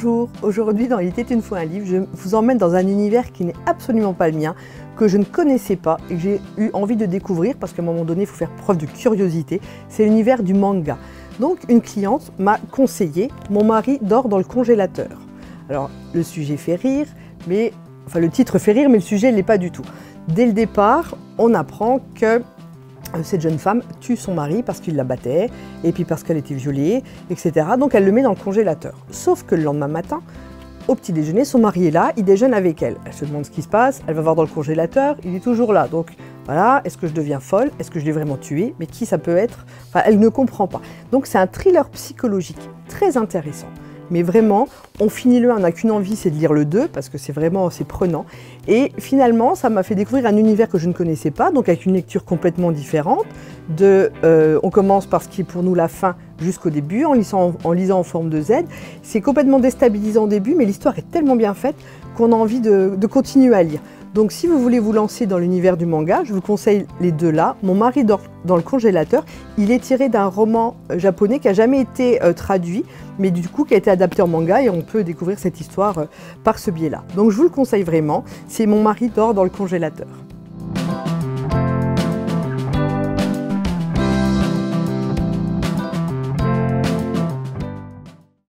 Bonjour, aujourd'hui dans Il était une fois un livre, je vous emmène dans un univers qui n'est absolument pas le mien, que je ne connaissais pas et que j'ai eu envie de découvrir parce qu'à un moment donné il faut faire preuve de curiosité, c'est l'univers du manga. Donc une cliente m'a conseillé « Mon mari dort dans le congélateur ». Alors le sujet fait rire, enfin le titre fait rire mais le sujet ne l'est pas du tout. Dès le départ, on apprend que cette jeune femme tue son mari parce qu'il la battait, et puis parce qu'elle était violée, etc. Donc elle le met dans le congélateur. Sauf que le lendemain matin, au petit déjeuner, son mari est là, il déjeune avec elle. Elle se demande ce qui se passe, elle va voir dans le congélateur, il est toujours là. Donc voilà, est-ce que je deviens folle? Est-ce que je l'ai vraiment tué? Mais qui ça peut être? Enfin, elle ne comprend pas. Donc c'est un thriller psychologique très intéressant. Mais vraiment, on finit le 1, on n'a qu'une envie, c'est de lire le 2, parce que c'est prenant. Et finalement, ça m'a fait découvrir un univers que je ne connaissais pas, donc avec une lecture complètement différente. On commence par ce qui est pour nous la fin jusqu'au début, en lisant en forme de Z. C'est complètement déstabilisant au début, mais l'histoire est tellement bien faite qu'on a envie de continuer à lire. Donc si vous voulez vous lancer dans l'univers du manga, je vous conseille les deux là. Mon mari dort dans le congélateur. Il est tiré d'un roman japonais qui n'a jamais été traduit, mais du coup qui a été adapté en manga et on peut découvrir cette histoire par ce biais-là. Donc je vous le conseille vraiment, c'est Mon mari dort dans le congélateur.